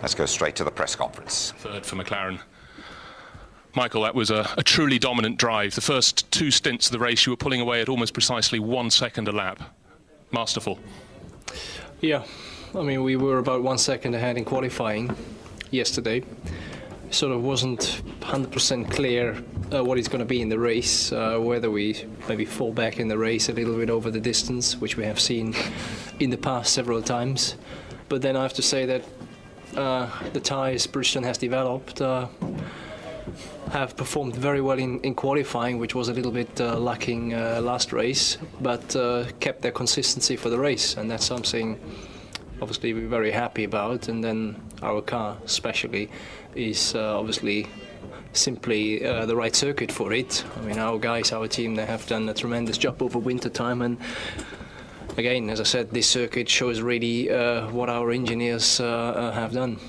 Let's go straight to the press conference. Third for McLaren. Michael, that was a truly dominant drive. The first two stints of the race, you were pulling away at almost precisely 1 second a lap. Masterful. Yeah, I mean, we were about 1 second ahead in qualifying yesterday. Sort of wasn't 100% clear what it's going to be in the race, whether we maybe fall back in the race a little bit over the distance, which we have seen in the past several times. But then I have to say that the tyres Bridgestone has developed have performed very well in qualifying, which was a little bit lacking last race, but kept their consistency for the race, and that's something obviously we're very happy about. And then our car especially is obviously simply the right circuit for it. I mean, our guys, our team, they have done a tremendous job over winter time, and again, as I said, this circuit shows really what our engineers have done.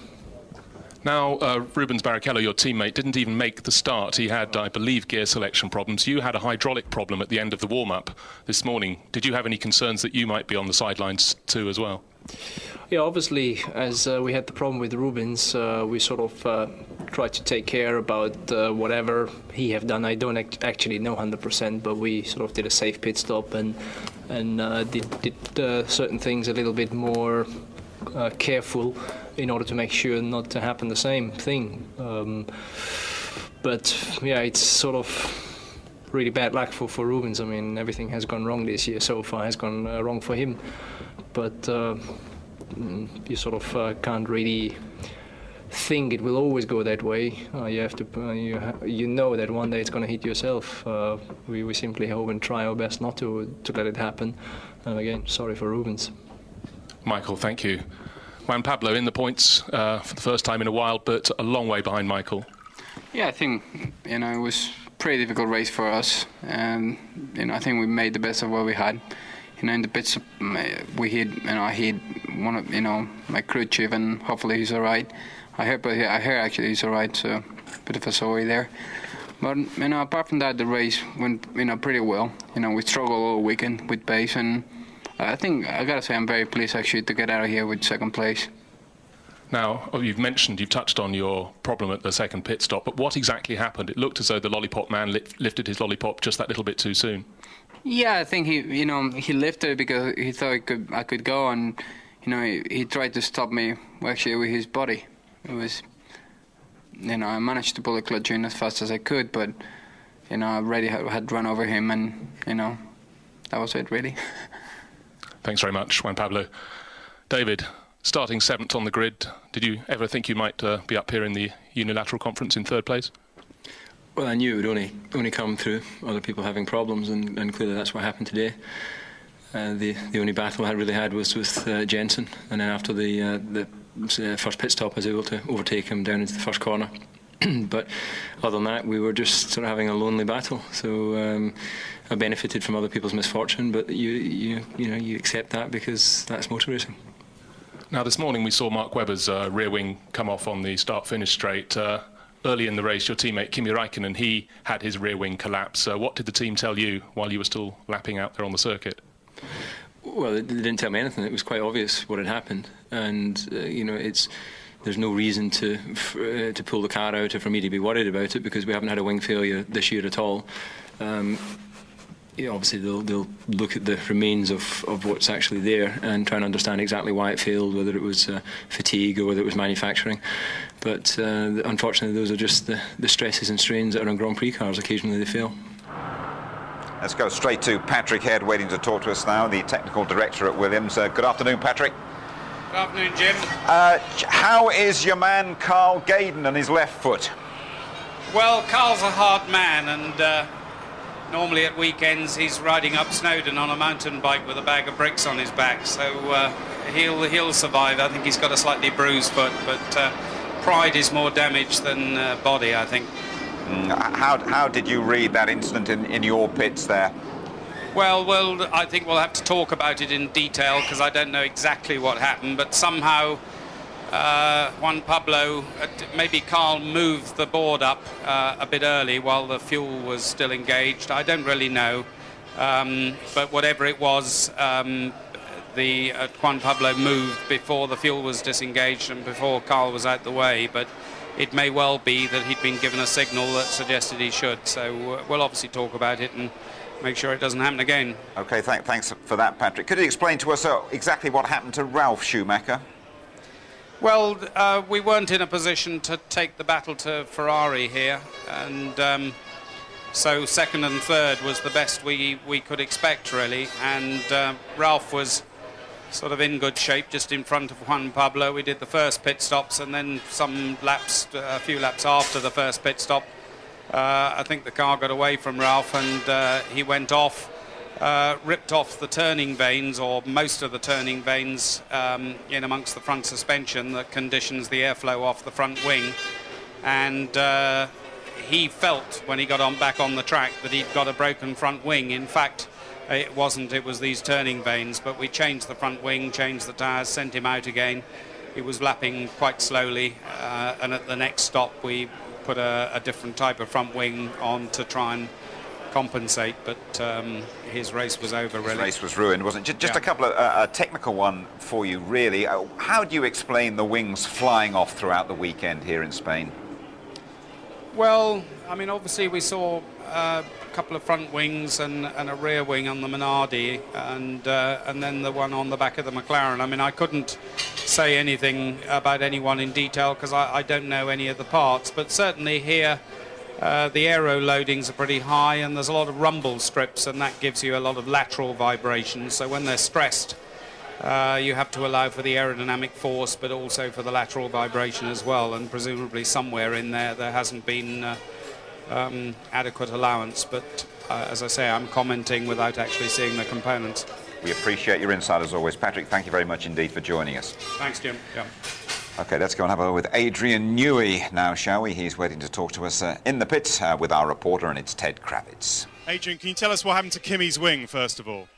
Now, Rubens Barrichello, your teammate, didn't even make the start. He had, I believe, gear selection problems. You had a hydraulic problem at the end of the warm-up this morning. Did you have any concerns that you might be on the sidelines too as well? Yeah, obviously, as we had the problem with Rubens, we sort of tried to take care about whatever he have done. I don't actually know 100%, but we sort of did a safe pit stop and did certain things a little bit more careful in order to make sure not to happen the same thing. But yeah, it's sort of really bad luck for Rubens. I mean, everything has gone wrong this year so far, has gone wrong for him. But you sort of can't really think it will always go that way. You have to, you know that one day it's going to hit yourself. We simply hope and try our best not to let it happen. And again, sorry for Rubens. Michael, thank you. Juan Pablo in the points for the first time in a while, but a long way behind Michael. Yeah, I think it was a pretty difficult race for us, and I think we made the best of what we had. In the pits we hit, I hit one of my crew chief, and hopefully he's all right. I heard actually he's all right, so a bit of a sorry there. But apart from that, the race went pretty well. We struggled all weekend with pace, and I think I gotta say I'm very pleased actually to get out of here with second place. Now, you've touched on your problem at the second pit stop, but what exactly happened? It looked as though the lollipop man lifted his lollipop just that little bit too soon. Yeah, I think he lifted it because he thought I could go, and he tried to stop me actually with his body. It was, I managed to pull the clutch in as fast as I could, but I already had run over him, and that was it really. Thanks very much, Juan Pablo. David, starting 7th on the grid, did you ever think you might be up here in the unilateral conference in 3rd place? Well, I knew it would only come through other people having problems, and clearly that's what happened today. The only battle I really had was with Jensen, and then after the first pit stop I was able to overtake him down into the first corner. But other than that, we were just sort of having a lonely battle. So I benefited from other people's misfortune, but you accept that because that's motor racing. Now, this morning we saw Mark Webber's rear wing come off on the start-finish straight. Early in the race, your teammate Kimi Räikkönen, he had his rear wing collapse. What did the team tell you while you were still lapping out there on the circuit? Well, they didn't tell me anything. It was quite obvious what had happened, and there's no reason to pull the car out or for me to be worried about it because we haven't had a wing failure this year at all. Obviously they'll look at the remains of what's actually there and try and understand exactly why it failed, whether it was fatigue or whether it was manufacturing. But unfortunately, those are just the stresses and strains that are on Grand Prix cars. Occasionally they fail. Let's go straight to Patrick Head, waiting to talk to us now, the technical director at Williams. Good afternoon, Patrick. Good afternoon, Jim. How is your man Carl Gaydon and his left foot? Well, Carl's a hard man, and normally at weekends he's riding up Snowdon on a mountain bike with a bag of bricks on his back, so he'll survive. I think he's got a slightly bruised foot, but pride is more damaged than body, I think. How did you read that incident in your pits there? Well, I think we'll have to talk about it in detail because I don't know exactly what happened, but somehow Juan Pablo, maybe Carl moved the board up a bit early while the fuel was still engaged. I don't really know, but whatever it was, the Juan Pablo moved before the fuel was disengaged and before Carl was out the way, but it may well be that he'd been given a signal that suggested he should. So we'll obviously talk about it and make sure it doesn't happen again. Okay, thanks for that, Patrick. Could you explain to us exactly what happened to Ralf Schumacher? Well, we weren't in a position to take the battle to Ferrari here, and so second and third was the best we could expect, really. And Ralf was sort of in good shape, just in front of Juan Pablo. We did the first pit stops, and then a few laps after the first pit stop, I think the car got away from Ralf, and he went off. Ripped off the turning vanes, or most of the turning vanes, in amongst the front suspension that conditions the airflow off the front wing, and he felt when he got back on the track that he'd got a broken front wing. In fact, it wasn't, it was these turning vanes, but we changed the front wing, changed the tyres, sent him out again. He was lapping quite slowly, and at the next stop we put a different type of front wing on to try and compensate, but his race was over, really. His race was ruined, wasn't it? Just Yeah. a couple of a technical one for you, really. How do you explain the wings flying off throughout the weekend here in Spain? Well, I mean, obviously we saw a couple of front wings and a rear wing on the Minardi, and then the one on the back of the McLaren. I mean, I couldn't say anything about any one in detail because I don't know any of the parts, but certainly here the aero loadings are pretty high, and there's a lot of rumble strips, and that gives you a lot of lateral vibrations. So when they're stressed, you have to allow for the aerodynamic force, but also for the lateral vibration as well. And presumably somewhere in there hasn't been adequate allowance. But as I say, I'm commenting without actually seeing the components. We appreciate your insight as always. Patrick, thank you very much indeed for joining us. Thanks, Jim. Yeah. Okay, let's go and have a word with Adrian Newey now, shall we? He's waiting to talk to us in the pit with our reporter, and it's Ted Kravitz. Adrian, can you tell us what happened to Kimi's wing, first of all?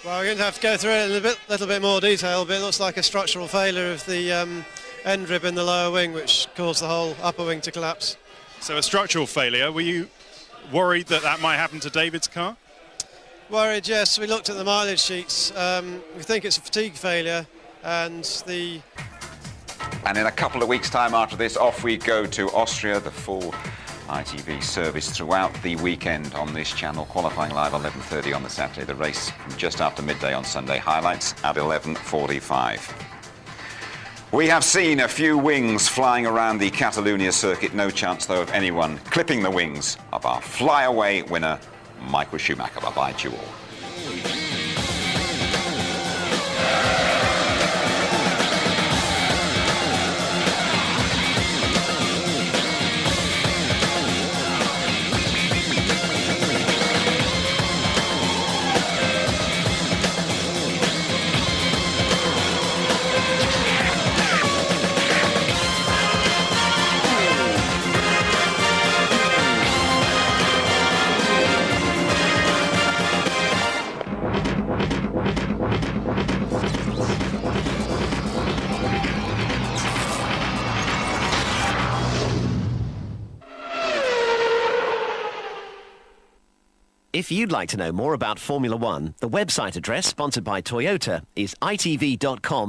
Well, we're going to have to go through it in a little bit more detail, but it looks like a structural failure of the end rib in the lower wing, which caused the whole upper wing to collapse. So a structural failure. Were you worried that might happen to David's car? Worried, yes. We looked at the mileage sheets. We think it's a fatigue failure, and in a couple of weeks' time after this, off we go to Austria. The full ITV service throughout the weekend on this channel. Qualifying live 11:30 on the Saturday. The race just after midday on Sunday. Highlights at 11:45. We have seen a few wings flying around the Catalunya circuit. No chance, though, of anyone clipping the wings of our flyaway winner, Michael Schumacher. Bye-bye to you all. If you'd like to know more about Formula One, the website address, sponsored by Toyota, is itv.com.